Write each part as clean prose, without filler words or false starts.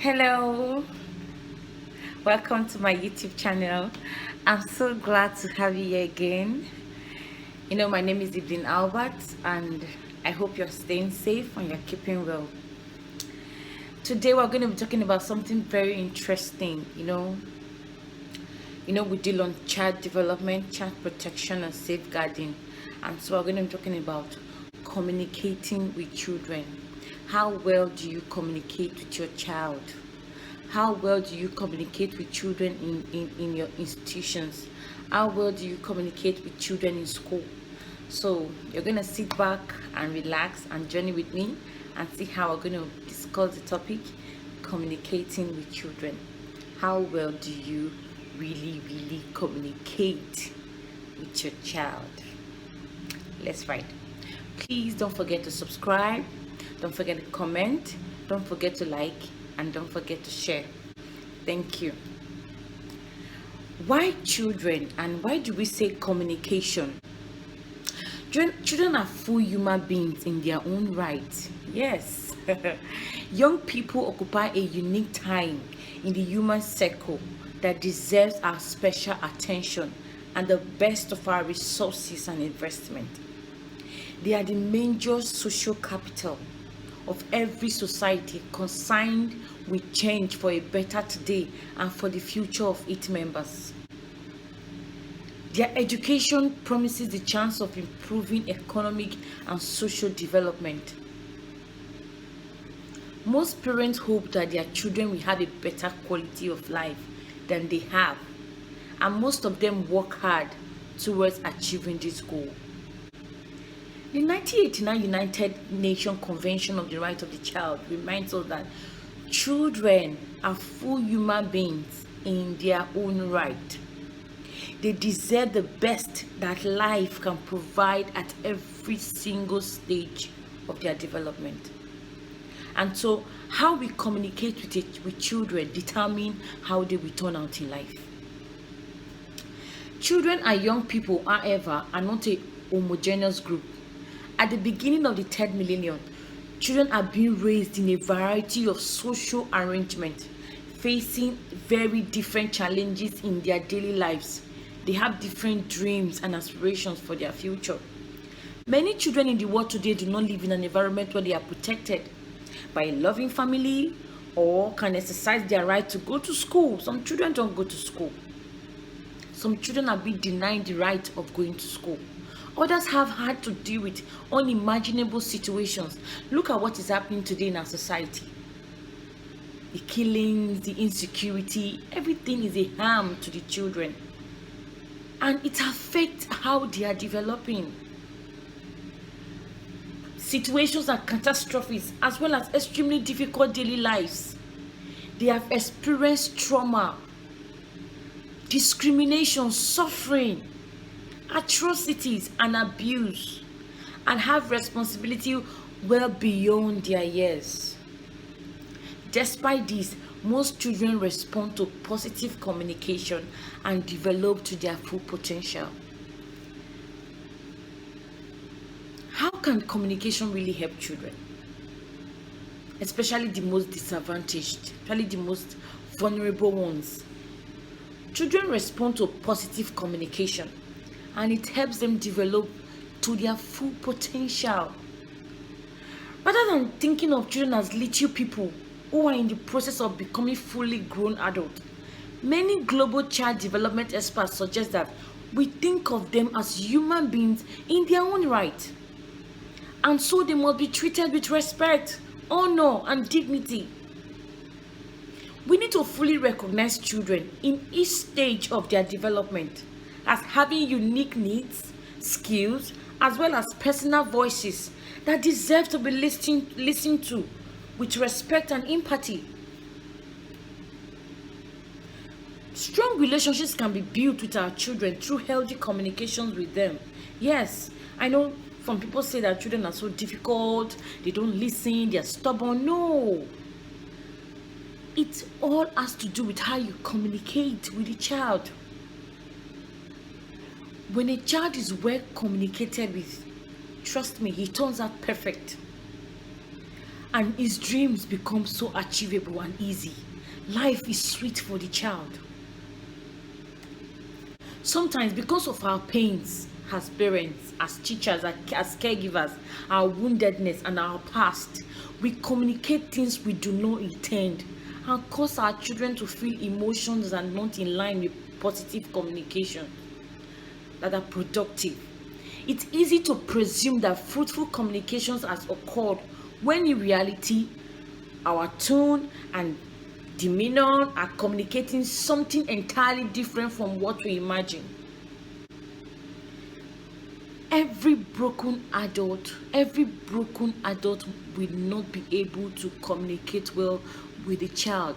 Hello, welcome to my YouTube channel. I'm so glad to have you here again. My name is Evelyn Albert, and I hope you're staying safe and you're keeping well. Today, we're going to be talking about something very interesting. We deal on child development, child protection, and safeguarding, and so we're going to be talking about communicating with children. How well do you communicate with your child? How well do you communicate with children in your institutions? How well do you communicate with children in school? So you're going to sit back and relax and journey with me and see how we're going to discuss the topic, communicating with children. How well do you really communicate with your child? Let's ride. Please don't forget to subscribe, don't forget to comment, don't forget to like, and don't forget to share. Thank you. Why children, and why do we say communication? Children are full human beings in their own right. Yes. Young people occupy a unique time in the human circle that deserves our special attention and the best of our resources and investment. They are the major social capital of every society concerned with change for a better today and for the future of its members. Their education promises the chance of improving economic and social development. Most parents hope that their children will have a better quality of life than they have, and most of them work hard towards achieving this goal. The 1989 United Nations Convention on the Rights of the Child reminds us that children are full human beings in their own right. They deserve the best that life can provide at every single stage of their development. And so, how we communicate with children determine how they will turn out in life. Children and young people, however, are not a homogeneous group. At the beginning of the third millennium, children are being raised in a variety of social arrangements, facing very different challenges in their daily lives. They have different dreams and aspirations for their future. Many children in the world today do not live in an environment where they are protected by a loving family or can exercise their right to go to school. Some children don't go to school. Some children are being denied the right of going to school. Others have had to deal with unimaginable situations. Look at what is happening today in our society. The killings, the insecurity, everything is a harm to the children. And it affects how they are developing. Situations are catastrophes as well as extremely difficult daily lives. They have experienced trauma, discrimination, suffering, atrocities and abuse, and have responsibility well beyond their years. Despite this, most children respond to positive communication and develop to their full potential. How can communication really help children? Especially the most disadvantaged, especially the most vulnerable ones. Children respond to positive communication and it helps them develop to their full potential. Rather than thinking of children as little people who are in the process of becoming fully grown adults, many global child development experts suggest that we think of them as human beings in their own right. And so they must be treated with respect, honor, and dignity. We need to fully recognize children in each stage of their development as having unique needs, skills, as well as personal voices that deserve to be listened to with respect and empathy. Strong relationships can be built with our children through healthy communications with them. Yes, I know some people say that children are so difficult, they don't listen, they're stubborn. No. It all has to do with how you communicate with the child. When a child is well communicated with, trust me, he turns out perfect. and his dreams become so achievable and easy. Life is sweet for the child. Sometimes, because of our pains as parents, as teachers, as caregivers, our woundedness, and our past, we communicate things we do not intend and cause our children to feel emotions that are not in line with positive communication that are productive. It's easy to presume that fruitful communications has occurred when in reality our tone and demeanor are communicating something entirely different from what we imagine. Every broken adult will not be able to communicate well with the child,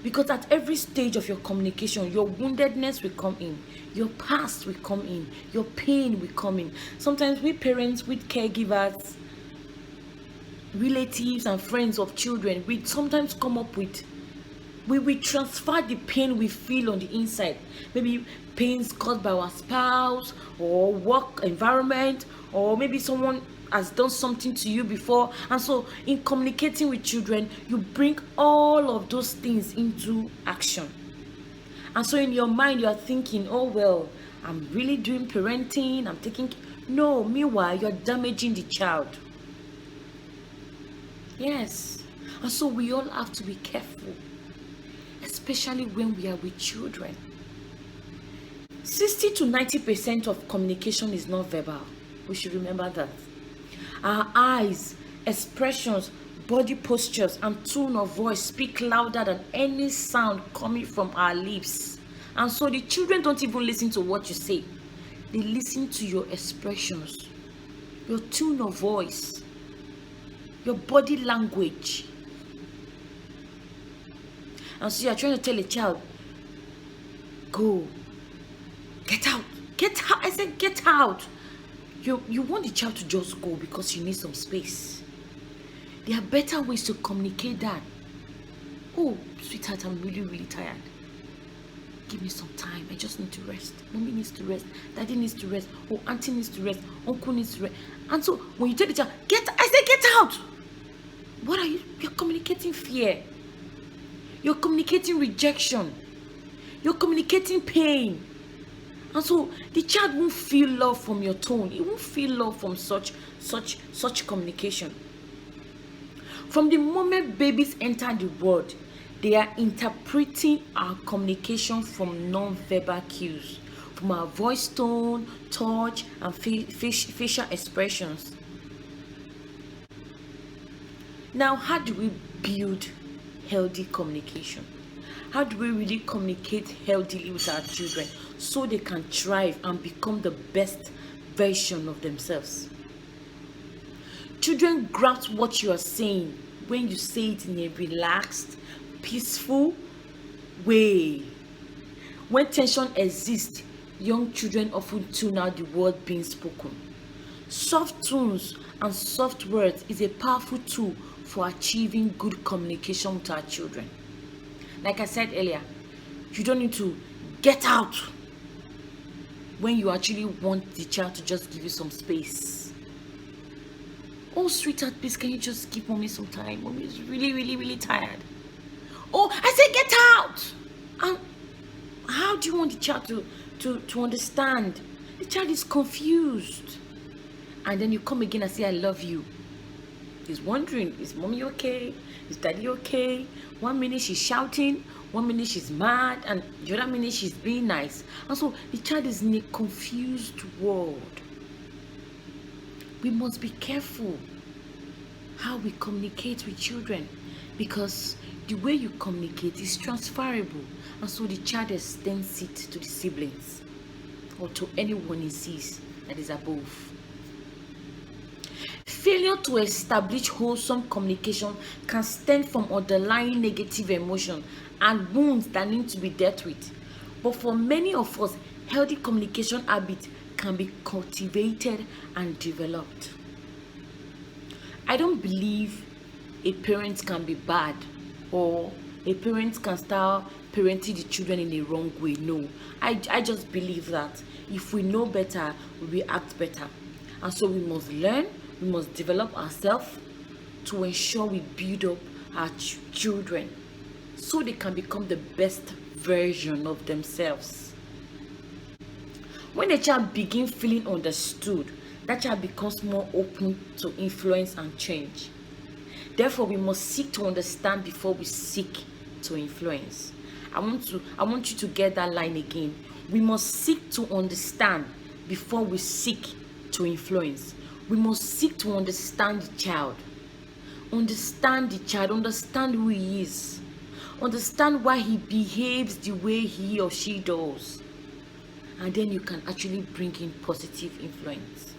because at every stage of your communication, your woundedness will come in, your past will come in, your pain will come in. Sometimes we parents, with caregivers, relatives and friends of children, we sometimes come up with, we transfer the pain we feel on the inside, maybe pains caused by our spouse or work environment, or maybe someone has done something to you before. And so in communicating with children, you bring all of those things into action. And so in your mind, you are thinking, oh well, I'm really doing parenting, I'm taking. No, meanwhile you're damaging the child. Yes. And so we all have to be careful, especially when we are with children. 60 to 90% of communication is not verbal. We should remember that. Our eyes, expressions, body postures, and tone of voice speak louder than any sound coming from our lips. And so the children don't even listen to what you say. They listen to your expressions, your tone of voice, your body language. And so you're trying to tell a child, go, get out, get out. I said, get out. You want the child to just go because you need some space. There are better ways to communicate that. Oh, sweetheart, I'm really, really tired. Give me some time. I just need to rest. Mommy needs to rest. Daddy needs to rest. Oh, auntie needs to rest. Uncle needs to rest. And so when you tell the child, I say, get out. What are you? You're communicating fear. You're communicating rejection. You're communicating pain. And so the child won't feel love from your tone. It won't feel love from such communication. From the moment babies enter the world, they are interpreting our communication from non-verbal cues, from our voice tone, touch, and facial expressions. Now, how do we build healthy communication? How do we really communicate healthily with our children so they can thrive and become the best version of themselves? Children grasp what you are saying when you say it in a relaxed, peaceful way. When tension exists, young children often tune out the word being spoken. Soft tones and soft words is a powerful tool for achieving good communication with our children. Like I said earlier, you don't need to get out when you actually want the child to just give you some space. Oh, sweetheart, please, can you just give mommy some time? Mommy is really, really, really tired. Oh, I said get out. And how do you want the child to understand? The child is confused. And then you come again and say, I love you. He's wondering, is mommy okay? Is daddy okay? 1 minute she's shouting, 1 minute she's mad, and the other minute she's being nice. And so the child is in a confused world. We must be careful how we communicate with children, because the way you communicate is transferable, and so the child extends it to the siblings or to anyone he sees that is above. Failure to establish wholesome communication can stem from underlying negative emotion and wounds that need to be dealt with. But for many of us, healthy communication habits can be cultivated and developed. I don't believe a parent can be bad or a parent can start parenting the children in a wrong way. No, I just believe that if we know better, we will act better. And so we must learn, we must develop ourselves to ensure we build up our children so they can become the best version of themselves. When a child begins feeling understood, that child becomes more open to influence and change. Therefore, we must seek to understand before we seek to influence. I want you to get that line again. We must seek to understand before we seek to influence. We must seek to understand the child. Understand the child, understand who he is. Understand why he behaves the way he or she does. And then you can actually bring in positive influence.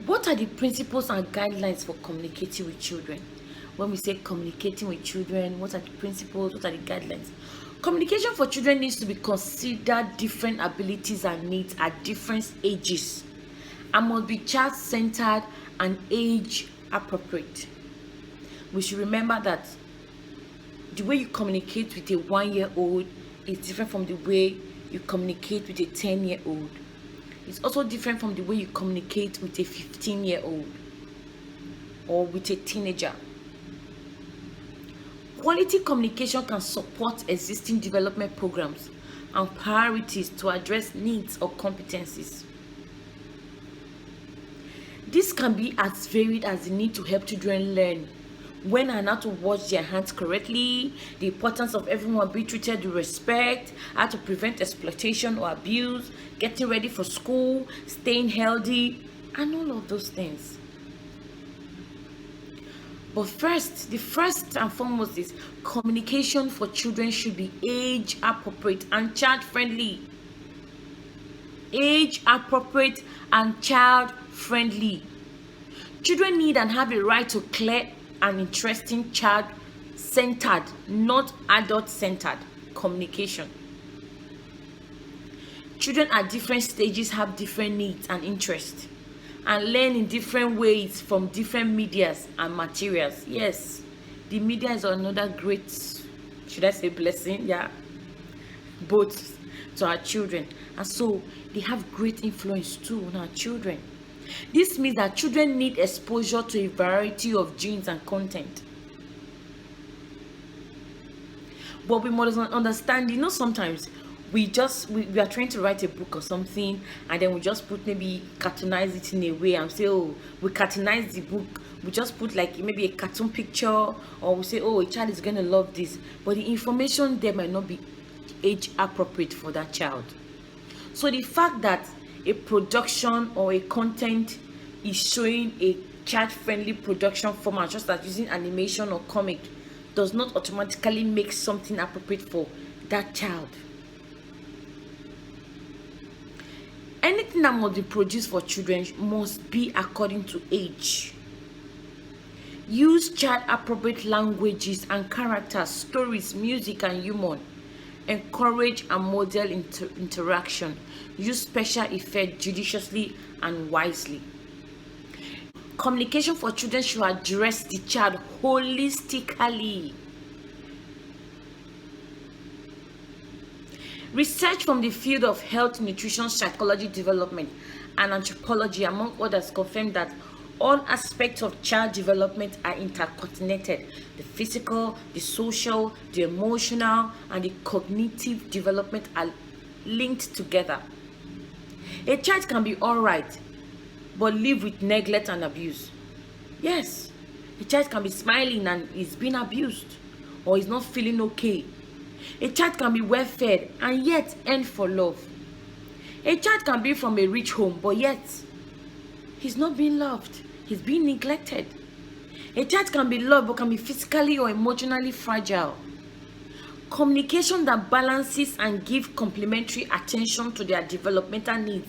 What are the principles and guidelines for communicating with children? When we say communicating with children, what are the principles? What are the guidelines? Communication for children needs to be considered different abilities and needs at different ages and must be child-centered and age appropriate. We should remember that the way you communicate with a 1-year-old is different from the way you communicate with a 10-year-old. It's also different from the way you communicate with a 15-year-old or with a teenager. Quality communication can support existing development programs and priorities to address needs or competencies. This can be as varied as the need to help children learn when and how to wash their hands correctly, the importance of everyone being treated with respect, how to prevent exploitation or abuse, getting ready for school, staying healthy, and all of those things. But the first and foremost is communication for children should be age appropriate and child friendly. Age appropriate and child friendly. Children need and have a right to clear and interesting child-centered, not adult-centered communication. Children at different stages have different needs and interests and learn in different ways from different medias and materials. Yes, the media is another great, should I say, blessing? Yeah, both to our children, and so they have great influence too on our children. This means that children need exposure to a variety of genes and content. But we must understand, sometimes we are trying to write a book or something, and then we just put, maybe cartoonize it in a way and say, oh, we cartoonize the book. We just put like maybe a cartoon picture, or we say, oh, a child is going to love this. But the information there might not be age appropriate for that child. So the fact that a production or a content is showing a child-friendly production format, just as using animation or comic, does not automatically make something appropriate for that child. Anything that must be produced for children must be according to age. Use child-appropriate languages and characters, stories, music, and humor. Encourage and model interaction. Use special effects judiciously and wisely. Communication for children should address the child holistically. Research from the field of health, nutrition, psychology, development, and anthropology, among others, confirm that all aspects of child development are interconnected. The physical, the social, the emotional, and the cognitive development are linked together. A child can be all right, but live with neglect and abuse. Yes, a child can be smiling and is being abused, or is not feeling okay. A child can be well fed and yet end for love. A child can be from a rich home, but yet he's not being loved. He's being neglected. A child can be loved but can be physically or emotionally fragile. Communication that balances and gives complementary attention to their developmental needs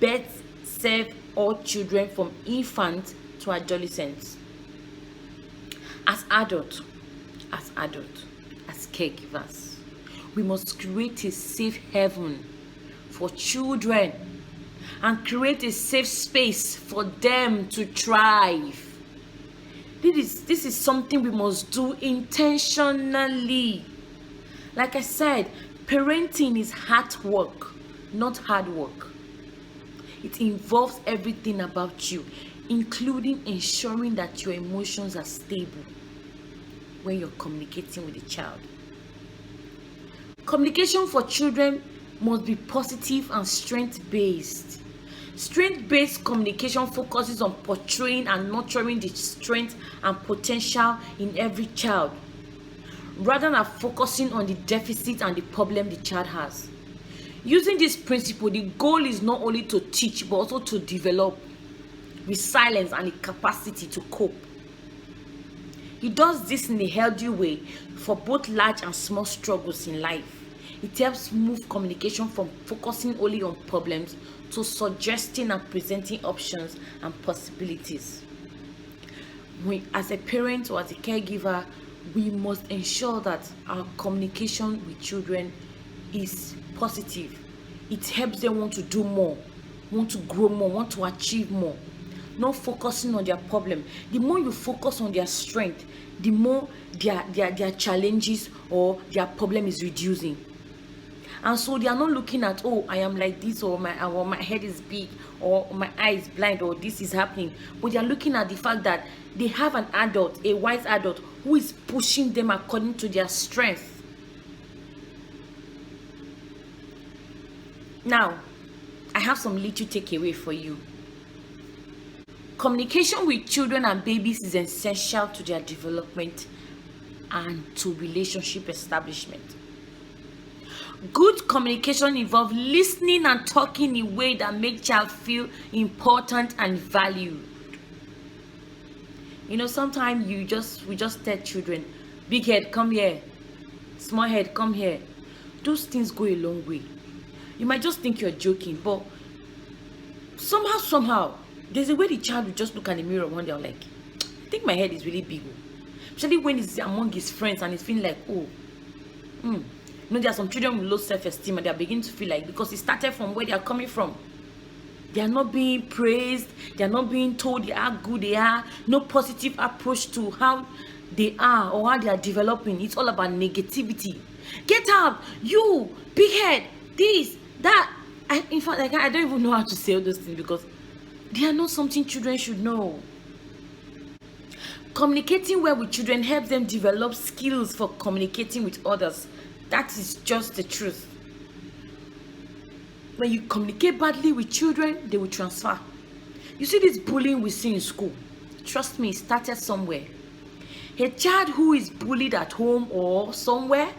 best serve all children from infant to adolescents. As adults, as caregivers, we must create a safe haven for children and create a safe space for them to thrive. This is something we must do intentionally. Like I said, parenting is hard work, not hard work. It involves everything about you. including ensuring that your emotions are stable when you're communicating with the child. Communication for children must be positive and strength-based. Strength-based communication focuses on portraying and nurturing the strength and potential in every child, rather than focusing on the deficit and the problem the child has. Using this principle, the goal is not only to teach but also to develop resilience and the capacity to cope. He does this in a healthy way for both large and small struggles in life. It helps move communication from focusing only on problems to suggesting and presenting options and possibilities. As a parent or as a caregiver, we must ensure that our communication with children is positive. It helps them want to do more, want to grow more, want to achieve more, not focusing on their problem. The more you focus on their strength, the more their challenges or their problem is reducing. And so they are not looking at, oh, I am like this, or my head is big, or my eye is blind, or this is happening. But they are looking at the fact that they have an adult, a wise adult, who is pushing them according to their strength. Now, I have some little takeaway for you. Communication with children and babies is essential to their development and to relationship establishment. Good communication involves listening and talking in a way that makes child feel important and valued. You know, sometimes we just tell children, big head, come here. Small head, come here. Those things go a long way. You might just think you're joking, but somehow, there's a way the child will just look at the mirror one day, like, I think my head is really big. Especially when he's among his friends and he's feeling like, oh, you know, there are some children with low self-esteem and they are beginning to feel like, because it started from where they are coming from. They are not being praised. They are not being told they are good they are. No positive approach to how they are or how they are developing. It's all about negativity. Get out, you, big head, this, that. In fact, I don't even know how to say all those things because they are not something children should know. Communicating well with children helps them develop skills for communicating with others. That is just the truth. When you communicate badly with children, they will transfer. You see this bullying we see in school. Trust me, it started somewhere. A child who is bullied at home or somewhere,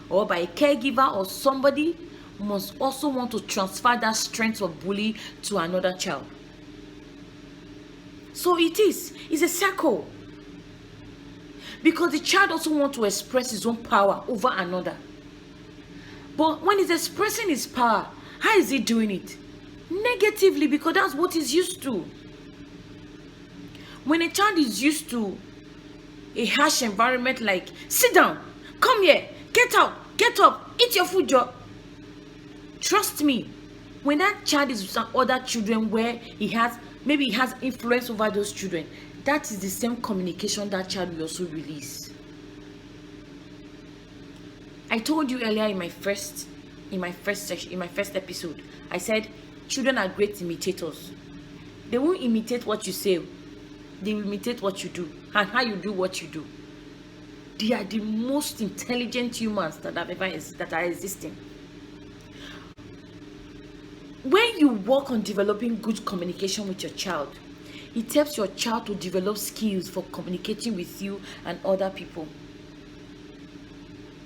or by a caregiver or somebody, must also want to transfer that strength of bullying to another child. So it's a circle. Because the child also wants to express his own power over another. But when he's expressing his power, how is he doing it? Negatively, because that's what he's used to. When a child is used to a harsh environment like, sit down, come here, get out, get up, eat your food, Joe. Trust me, when that child is with other children where maybe he has influence over those children, that is the same communication that child will also release. I told you earlier in my first episode, I said children are great imitators. They won't imitate what you say, they will imitate what you do and how you do what you do. They are the most intelligent humans that are existing. When you work on developing good communication with your child, it helps your child to develop skills for communicating with you and other people.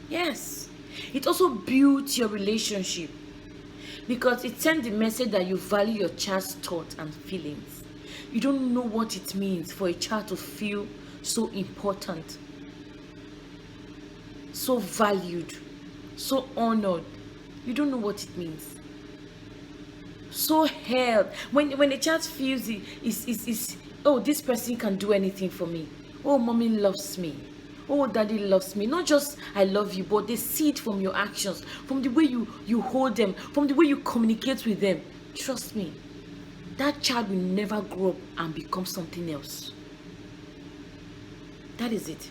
Yes, it also builds your relationship because it sends the message that you value your child's thoughts and feelings. You don't know what it means for a child to feel so important, so valued, so honored. You don't know what it means. So held. When a child feels oh, this person can do anything for me. Oh, mommy loves me. Oh, daddy loves me. Not just I love you, but they see it from your actions, from the way you hold them, from the way you communicate with them. Trust me, that child will never grow up and become something else. That is it.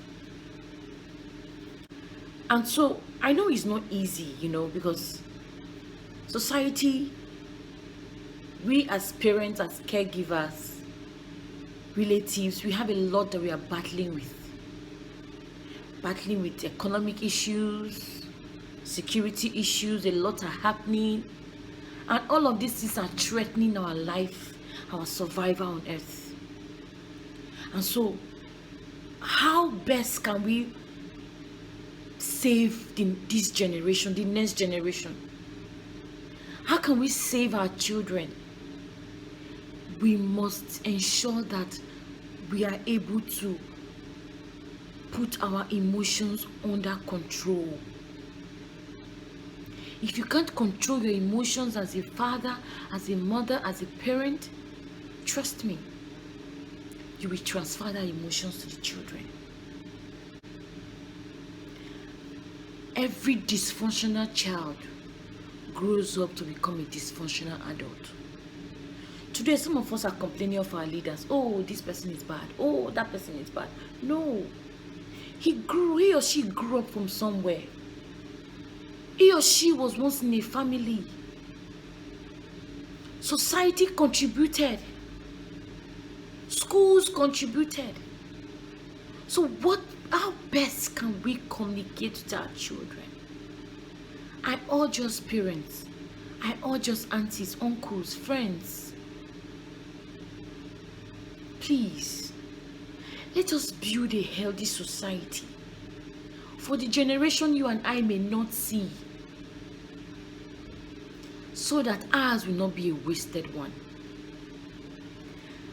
And so I know it's not easy, because society, we as parents, as caregivers, relatives, we have a lot that we are battling with economic issues, security issues. A lot are happening, and all of these things are threatening our life, our survival on earth. And so how best can we save this generation, the next generation? How can we save our children? We must ensure that we are able to put our emotions under control. If you can't control your emotions as a father, as a mother, as a parent, trust me, you will transfer that emotions to the children. Every dysfunctional child grows up to become a dysfunctional adult. Today, some of us are complaining of our leaders. Oh, this person is bad. Oh, that person is bad. No. He or she grew up from somewhere. He or she was once in a family. Society contributed. Schools contributed. So how best can we communicate with our children? I urge us parents. I urge us aunties, uncles, friends. Please, let us build a healthy society for the generation you and I may not see, so that ours will not be a wasted one.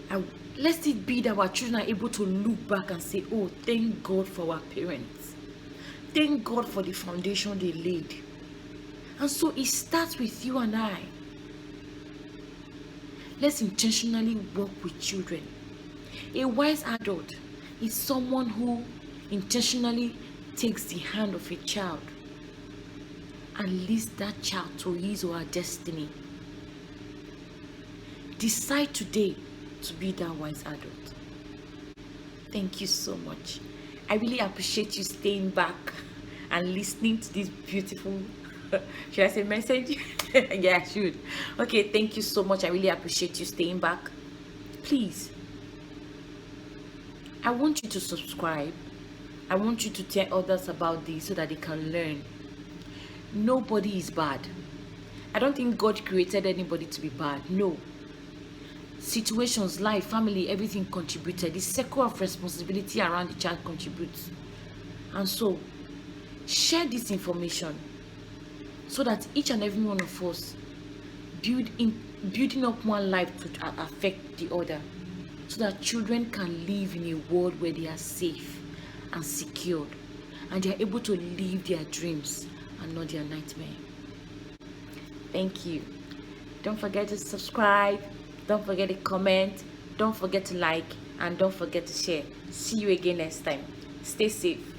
And let it be that our children are able to look back and say, oh, thank God for our parents. Thank God for the foundation they laid. And so it starts with you and I. Let's intentionally work with children. A wise adult is someone who intentionally takes the hand of a child and leads that child to his or her destiny. Decide today to be that wise adult. Thank you so much. I really appreciate you staying back and listening to this beautiful should I say message? Yeah, I should. Okay, thank you so much. I really appreciate you staying back. Please, I want you to subscribe. I want you to tell others about this so that they can learn. Nobody is bad. I don't think God created anybody to be bad. No. Situations, life, family, everything contributed. The circle of responsibility around the child contributes. And so, share this information so that each and every one of us building up one life to affect the other, so that children can live in a world where they are safe and secured, and they are able to live their dreams and not their nightmare. Thank you. Don't forget to subscribe. Don't forget to comment. Don't forget to like. And don't forget to share. See you again next time. Stay safe.